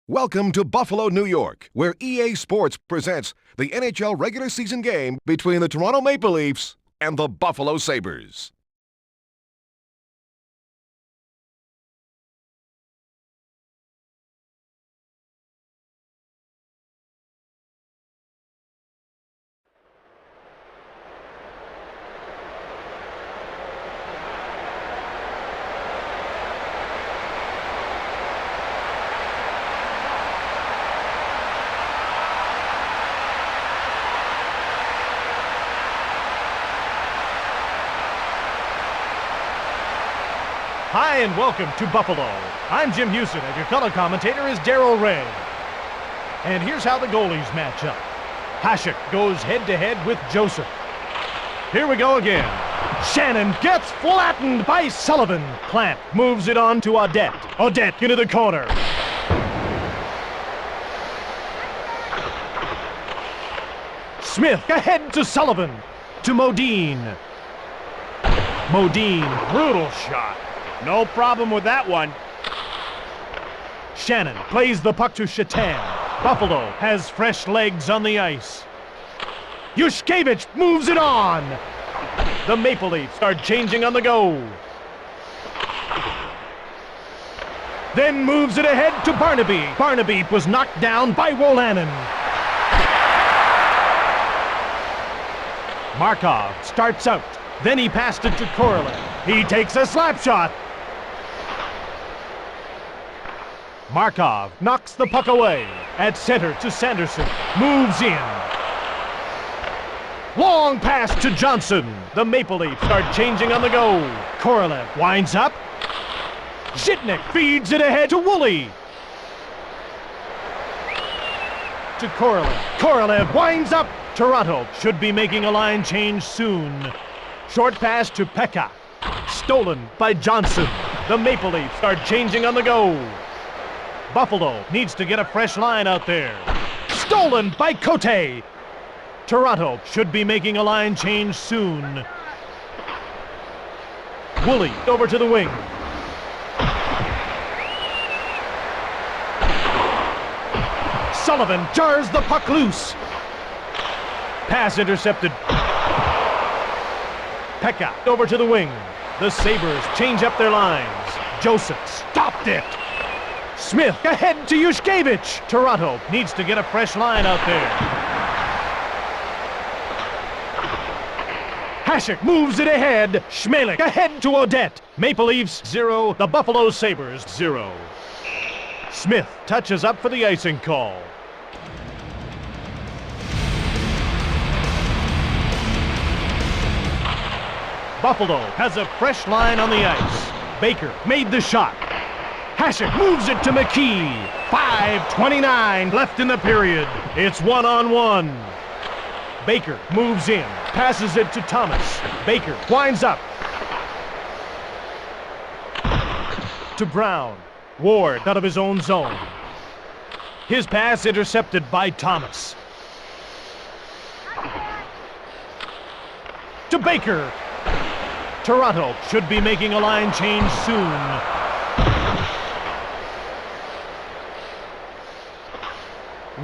Welcome to Buffalo, New York, where EA Sports presents the NHL regular season game between the Toronto Maple Leafs and the Buffalo Sabres. Hi and welcome to Buffalo. I'm Jim Houston and your color commentator is Darryl Ray. And here's how the goalies match up. Hasek goes head-to-head with Joseph. Here we go again. Shannon gets flattened by Sullivan. Plant moves it on to Audette. Audette into the corner. Smith ahead to Sullivan. To Modine. Modine, brutal shot. No problem with that one. Shannon plays the puck to Shatan. Buffalo has fresh legs on the ice. Yushkevich moves it on. The Maple Leafs are changing on the go. Then moves it ahead to Barnaby. Barnaby was knocked down by Wolanin. Markov starts out. Then he passed it to Korolev. He takes a slap shot. Markov knocks the puck away. At center to Sanderson. Moves in. Long pass to Johnson. The Maple Leafs start changing on the go. Korolev winds up. Zhitnik feeds it ahead to Woolley. To Korolev. Korolev winds up. Toronto should be making a line change soon. Short pass to Pekka. Stolen by Johnson. The Maple Leafs start changing on the go. Buffalo needs to get a fresh line out there. Stolen by Cote. Toronto should be making a line change soon. Woolley over to the wing. Sullivan jars the puck loose. Pass intercepted. Pekka over to the wing. The Sabres change up their lines. Joseph stopped it. Smith ahead to Yushkevich. Toronto needs to get a fresh line out there. Hasek moves it ahead. Schmelik ahead to Audette. Maple Leafs 0, the Buffalo Sabres 0. Smith touches up for the icing call. Buffalo has a fresh line on the ice. Baker made the shot. Hasek moves it to McKee. 5:29 left in the period. It's one-on-one. Baker moves in, passes it to Thomas. Baker winds up, to Brown. Ward out of his own zone. His pass intercepted by Thomas. To Baker. Toronto should be making a line change soon.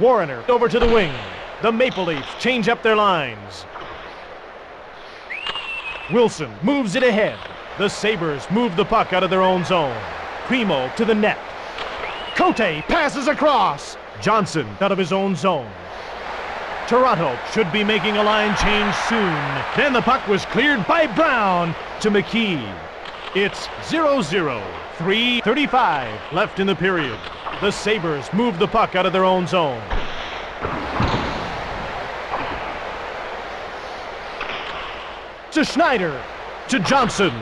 Warrener over to the wing. The Maple Leafs change up their lines. Wilson moves it ahead. The Sabres move the puck out of their own zone. Primo to the net. Cote passes across. Johnson out of his own zone. Toronto should be making a line change soon. Then the puck was cleared by Brown to McKee. It's 0-0. 3:35 left in the period. The Sabres move the puck out of their own zone. To Schneider. To Johnson.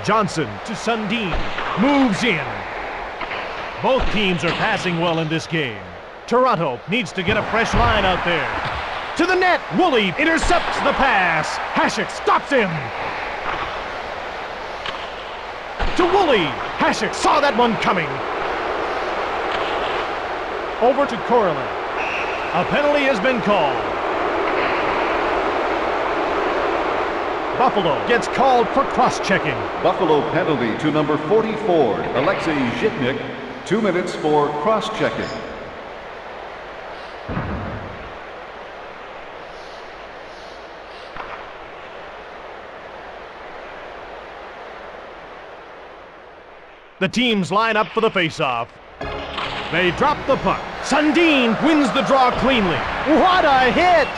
Johnson to Sundin. Moves in. Both teams are passing well in this game. Toronto needs to get a fresh line out there. To the net. Woolley intercepts the pass. Hasek stops him. To Woolley. Hasek saw that one coming. Over to Corley. A penalty has been called. Buffalo gets called for cross-checking. Buffalo penalty to number 44, Alexei Zhitnik. 2 minutes for cross-checking. The teams line up for the face-off. They drop the puck. Sundin wins the draw cleanly. What a hit!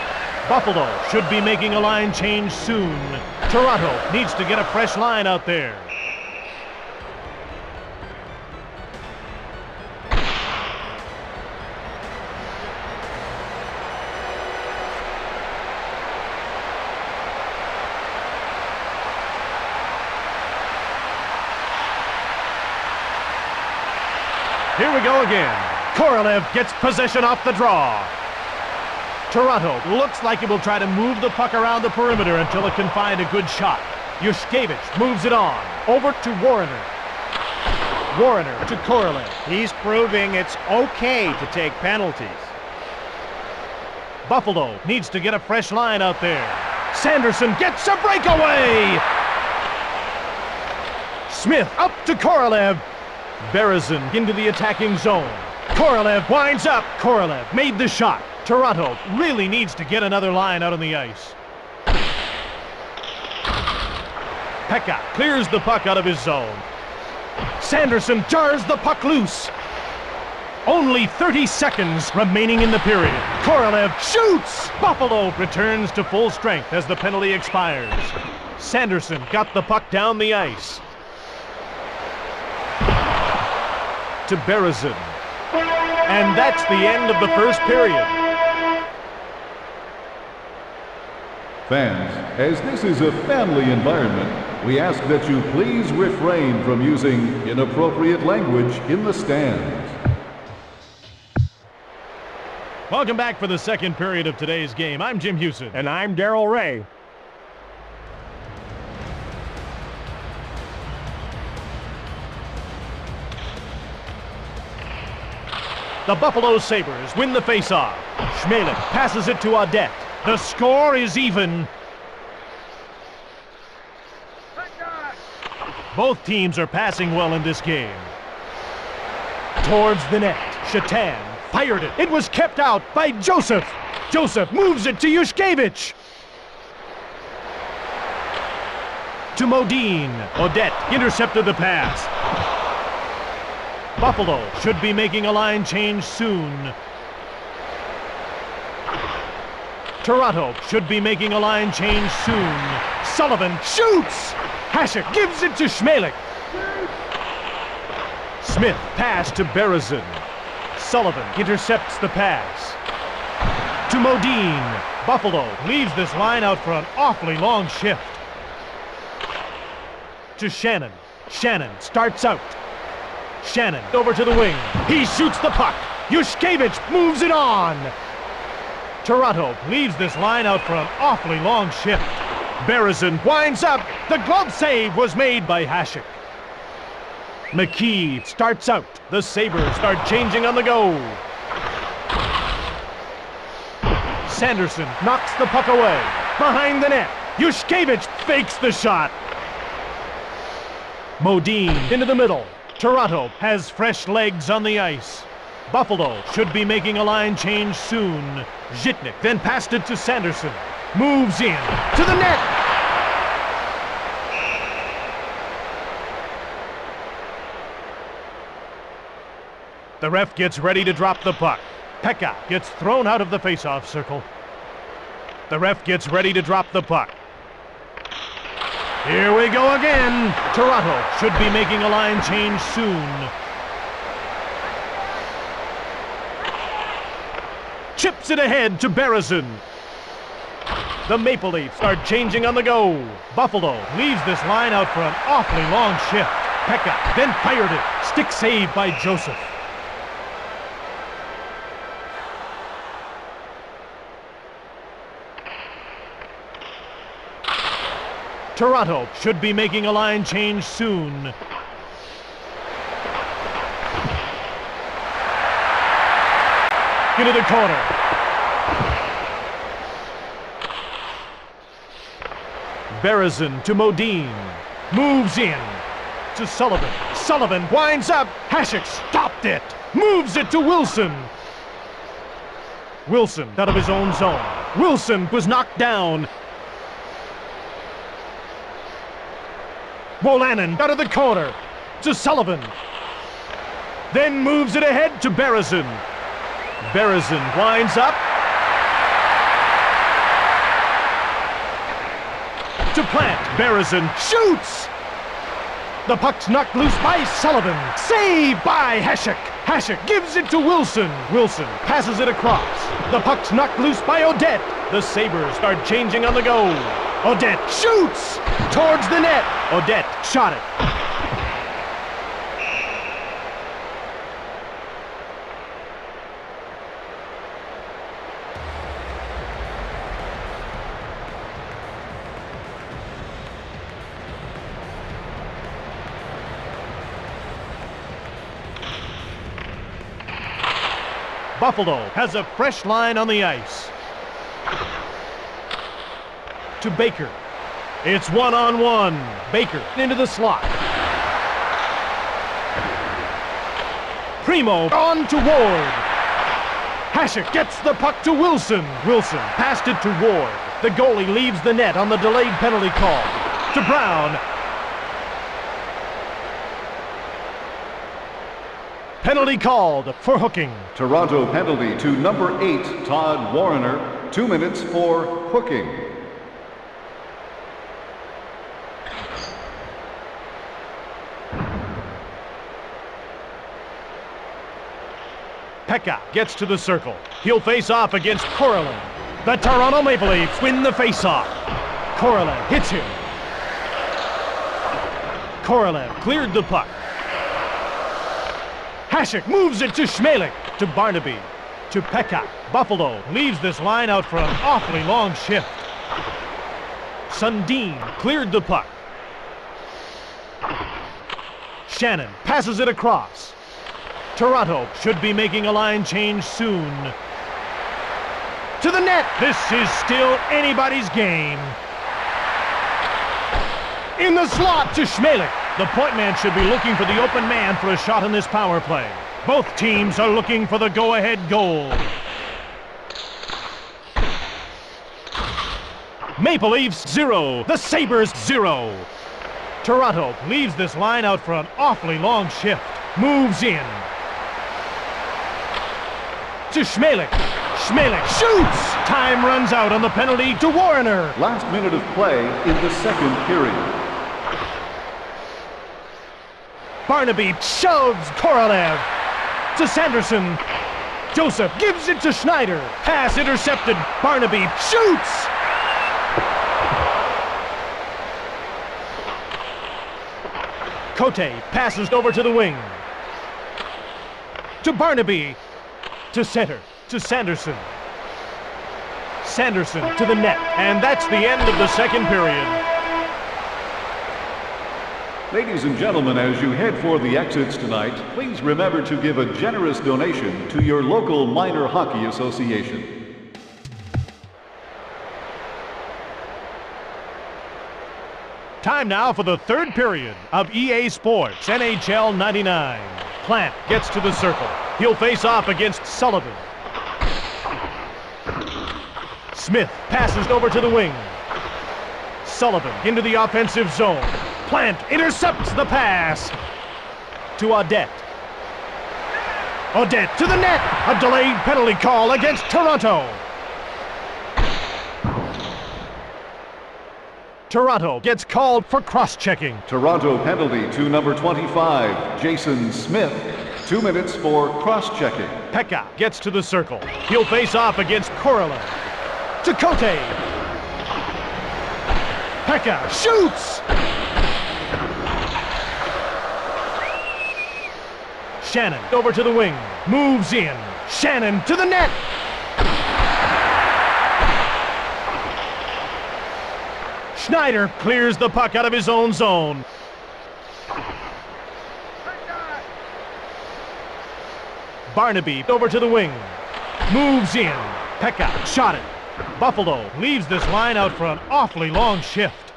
Buffalo should be making a line change soon. Toronto needs to get a fresh line out there. Here we go again. Korolev gets possession off the draw. Toronto looks like it will try to move the puck around the perimeter until it can find a good shot. Yushkevich moves it on. Over to Warrener. Warrener to Korolev. He's proving it's okay to take penalties. Buffalo needs to get a fresh line out there. Sanderson gets a breakaway! Smith up to Korolev. Berezin into the attacking zone. Korolev winds up. Korolev made the shot. Toronto really needs to get another line out on the ice. Pekka clears the puck out of his zone. Sanderson jars the puck loose. Only 30 seconds remaining in the period. Korolev shoots! Buffalo returns to full strength as the penalty expires. Sanderson got the puck down the ice. To Berezin. And that's the end of the first period. Fans, as this is a family environment, we ask that you please refrain from using inappropriate language in the stands. Welcome back for the second period of today's game. I'm Jim Hewson. And I'm Darryl Ray. The Buffalo Sabres win the faceoff. Schmelik passes it to Audette. The score is even. Both teams are passing well in this game. Towards the net, Shatan fired it. It was kept out by Joseph. Joseph moves it to Yushkevich. To Modine. Audette intercepted the pass. Buffalo should be making a line change soon. Toronto should be making a line change soon. Sullivan shoots! Hasek gives it to Schmelik. Smith pass to Berezin. Sullivan intercepts the pass. To Modine. Buffalo leaves this line out for an awfully long shift. To Shannon. Shannon starts out. Shannon over to the wing. He shoots the puck. Yushkevich moves it on. Toronto leaves this line out for an awfully long shift. Berezin winds up. The glove save was made by Hasek. McKee starts out. The Sabres start changing on the go. Sanderson knocks the puck away. Behind the net. Yushkevich fakes the shot. Modine into the middle. Toronto has fresh legs on the ice. Buffalo should be making a line change soon. Zhitnik then passed it to Sanderson. Moves in to the net. The ref gets ready to drop the puck. Pekka gets thrown out of the faceoff circle. The ref gets ready to drop the puck. Here we go again. Toronto should be making a line change soon. Chips it ahead to Berezin. The Maple Leafs are changing on the go. Buffalo leaves this line out for an awfully long shift. Pekka then fired it. Stick save by Joseph. Toronto should be making a line change soon. Into the corner. Berezin to Modine. Moves in to Sullivan. Sullivan winds up. Hasek stopped it. Moves it to Wilson. Wilson out of his own zone. Wilson was knocked down. Wolanin out of the corner to Sullivan. Then moves it ahead to Berezin. Berezin winds up. To Plant. Berezin shoots. The puck's knocked loose by Sullivan. Saved by Hasek. Hasek gives it to Wilson. Wilson passes it across. The puck's knocked loose by Odette. The Sabres start changing on the go. Odette shoots towards the net. Odette shot it. Buffalo has a fresh line on the ice. To Baker. It's one-on-one. Baker into the slot. Primo on to Ward. Hasek gets the puck to Wilson. Wilson passed it to Ward. The goalie leaves the net on the delayed penalty call. To Brown. Penalty called for hooking. Toronto penalty to number 8, Todd Warner. 2 minutes for hooking. Pekka gets to the circle. He'll face off against Korolev. The Toronto Maple Leafs win the face-off. Korolev hits him. Korolev cleared the puck. Hasek moves it to Schmelik, to Barnaby, to Pekka. Buffalo leaves this line out for an awfully long shift. Sundin cleared the puck. Shannon passes it across. Toronto should be making a line change soon. To the net. This is still anybody's game. In the slot to Schmelik. The point man should be looking for the open man for a shot in this power play. Both teams are looking for the go-ahead goal. Maple Leafs 0, the Sabres 0. Toronto leaves this line out for an awfully long shift. Moves in. To Schmelik. Schmelik shoots! Time runs out on the penalty to Warner. Last minute of play in the second period. Barnaby shoves Korolev to Sanderson. Joseph gives it to Schneider. Pass intercepted. Barnaby shoots! Cote passes over to the wing. To Barnaby. To center. To Sanderson. Sanderson to the net. And that's the end of the second period. Ladies and gentlemen, as you head for the exits tonight, please remember to give a generous donation to your local minor hockey association. Time now for the third period of EA Sports NHL 99. Plant gets to the circle. He'll face off against Sullivan. Smith passes over to the wing. Sullivan into the offensive zone. Plant intercepts the pass to Audette. Audette to the net. A delayed penalty call against Toronto. Toronto gets called for cross-checking. Toronto penalty to number 25, Jason Smith. 2 minutes for cross-checking. Pekka gets to the circle. He'll face off against Korolev. To Cote. Pekka shoots! Shannon over to the wing. Moves in. Shannon to the net. Schneider clears the puck out of his own zone. Barnaby over to the wing. Moves in. Pekka shot it. Buffalo leaves this line out for an awfully long shift.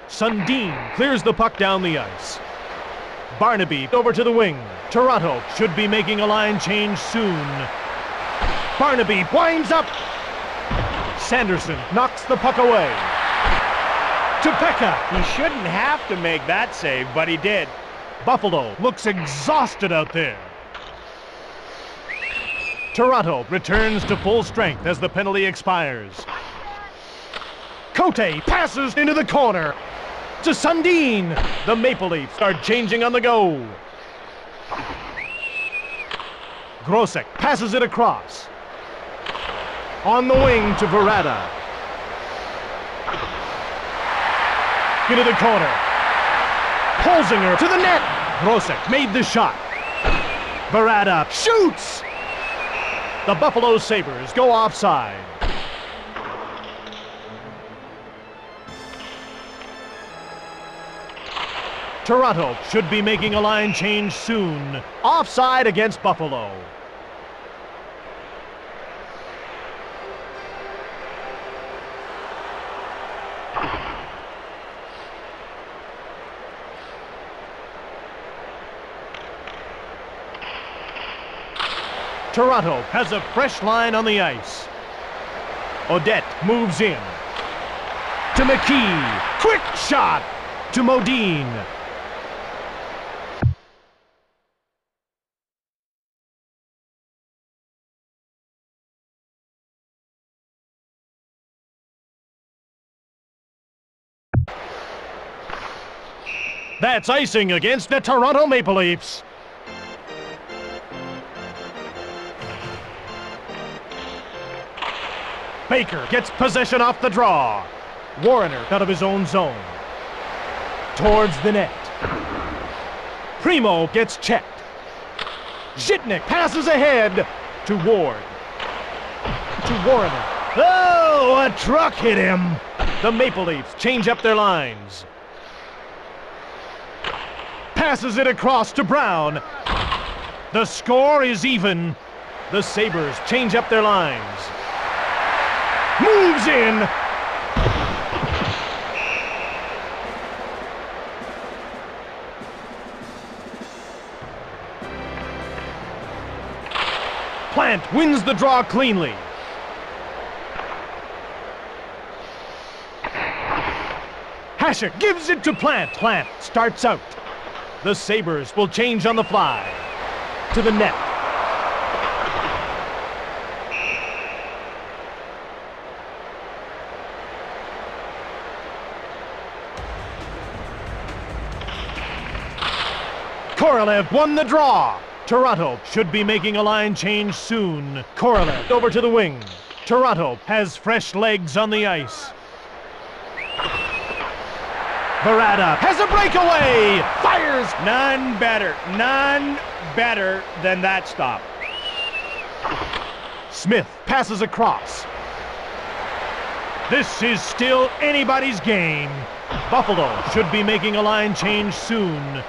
Sundin clears the puck down the ice. Barnaby over to the wing. Toronto should be making a line change soon. Barnaby winds up. Sanderson knocks the puck away. To Pekka. He shouldn't have to make that save, but he did. Buffalo looks exhausted out there. Toronto returns to full strength as the penalty expires. Cote passes into the corner. To Sundin. The Maple Leafs are changing on the go. Grosek passes it across. On the wing to Verada. Into the corner. Holzinger to the net. Grosek made the shot. Verada shoots! The Buffalo Sabres go offside. Toronto should be making a line change soon. Offside against Buffalo. Toronto has a fresh line on the ice. Audette moves in. To McKee. Quick shot to Modine. That's icing against the Toronto Maple Leafs. Baker gets possession off the draw. Warner out of his own zone. Towards the net. Primo gets checked. Zhitnik passes ahead to Ward. To Warner. Oh, a truck hit him. The Maple Leafs change up their lines. Passes it across to Brown. The score is even. The Sabres change up their lines. Moves in. Plant wins the draw cleanly. Hasek gives it to Plant. Plant starts out. The Sabres will change on the fly. To the net. Korolev won the draw. Toronto should be making a line change soon. Korolev over to the wing. Toronto has fresh legs on the ice. Verada has a breakaway. Fires. None better than that stop. Smith passes across. This is still anybody's game. Buffalo should be making a line change soon.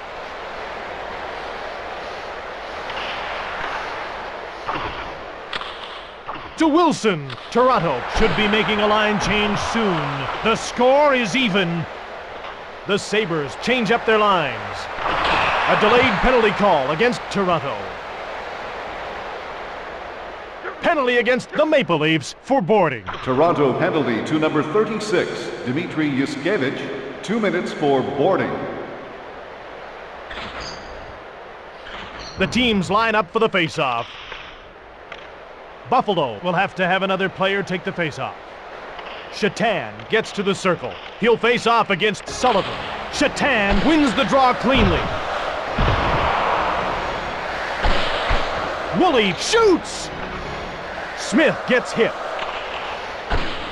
To Wilson. Toronto should be making a line change soon. The score is even. The Sabres change up their lines. A delayed penalty call against Toronto. Penalty against the Maple Leafs for boarding. Toronto penalty to number 36, Dmitry Yushkevich, 2 minutes for boarding. The teams line up for the faceoff. Buffalo will have to have another player take the faceoff. Shatan gets to the circle. He'll face off against Sullivan. Shatan wins the draw cleanly. Woolley shoots! Smith gets hit.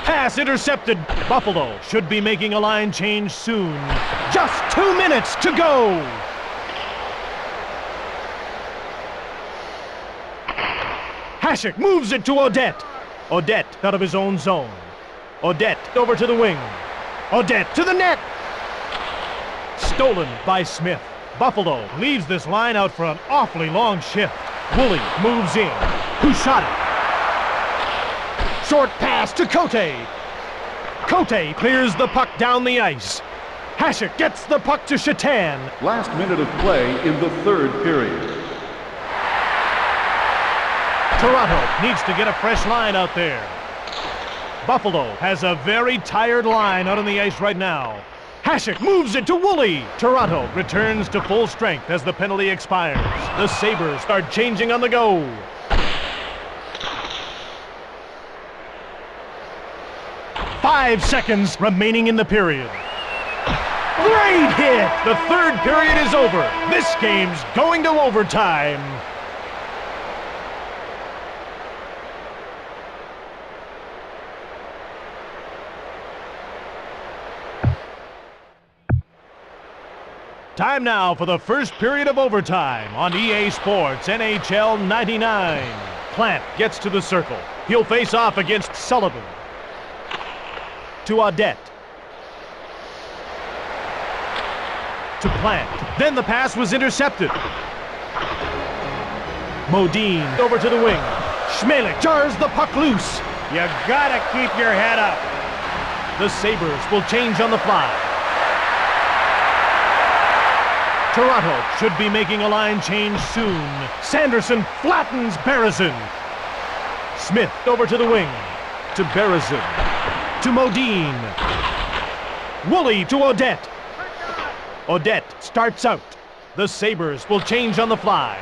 Pass intercepted. Buffalo should be making a line change soon. Just 2 minutes to go. Hasek moves it to Odette. Odette out of his own zone. Odette over to the wing. Odette to the net. Stolen by Smith. Buffalo leaves this line out for an awfully long shift. Woolley moves in. Who shot it? Short pass to Cote. Cote clears the puck down the ice. Hasek gets the puck to Shatan. Last minute of play in the third period. Toronto needs to get a fresh line out there. Buffalo has a very tired line out on the ice right now. Hasek moves it to Woolley. Toronto returns to full strength as the penalty expires. The Sabres are changing on the go. Five seconds remaining in the period. Great hit! The third period is over. This game's going to overtime. Time now for the first period of overtime on EA Sports NHL 99. Plant gets to the circle. He'll face off against Sullivan. To Odette. To Plant. Then the pass was intercepted. Modine over to the wing. Schmelik jars the puck loose. You gotta keep your head up. The Sabres will change on the fly. Toronto should be making a line change soon. Sanderson flattens Berezin. Smith over to the wing. To Berezin. To Modine. Woolley to Odette. Odette starts out. The Sabres will change on the fly.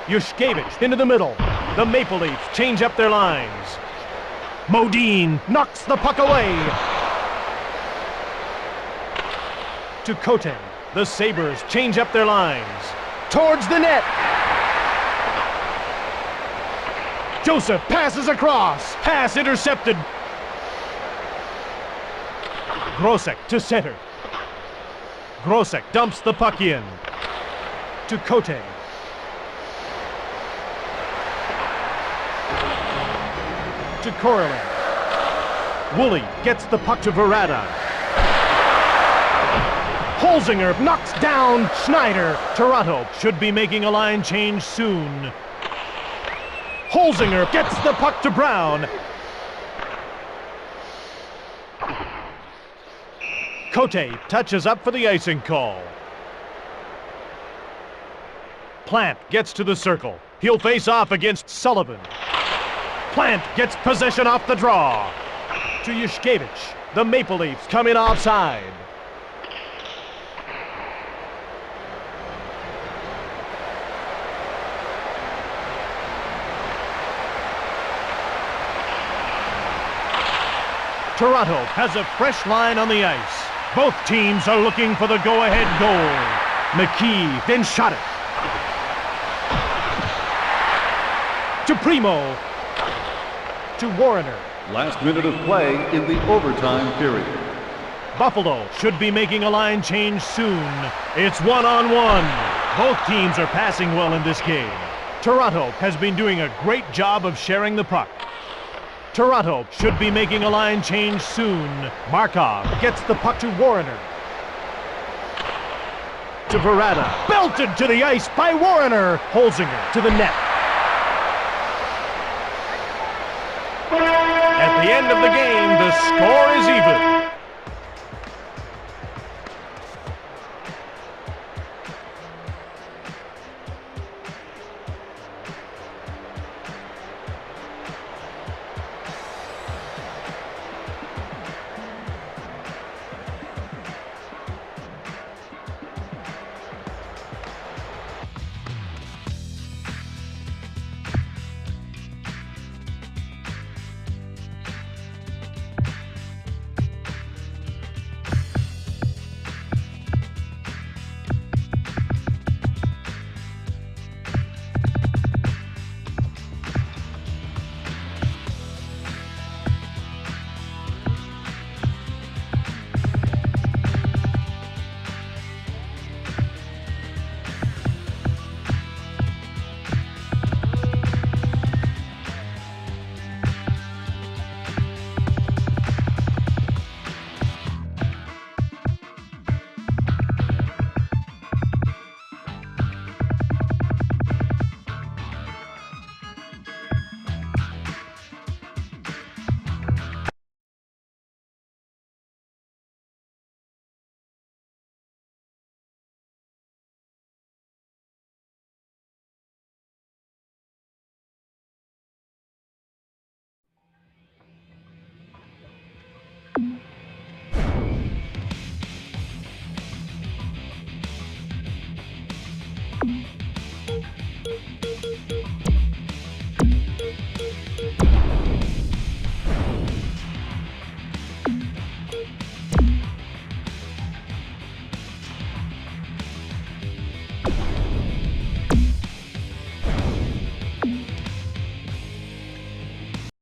Yushkevich into the middle. The Maple Leafs change up their lines. Modine knocks the puck away. To Cote. The Sabres change up their lines. Towards the net. Joseph passes across. Pass intercepted. Grosek to center. Grosek dumps the puck in. To Cote. To Corley. Woolley gets the puck to Verada. Holzinger knocks down Schneider. Toronto should be making a line change soon. Holzinger gets the puck to Brown. Cote touches up for the icing call. Plant gets to the circle. He'll face off against Sullivan. Plant gets possession off the draw. To Yushkevich. The Maple Leafs come in offside. Toronto has a fresh line on the ice. Both teams are looking for the go-ahead goal. McKee then shot it. To Primo. To Warrener. Last minute of play in the overtime period. Buffalo should be making a line change soon. It's one-on-one. Both teams are passing well in this game. Toronto has been doing a great job of sharing the puck. Toronto should be making a line change soon. Markov gets the puck to Warner. To Verada. Belted to the ice by Warner. Holzinger to the net. At the end of the game, the score is even.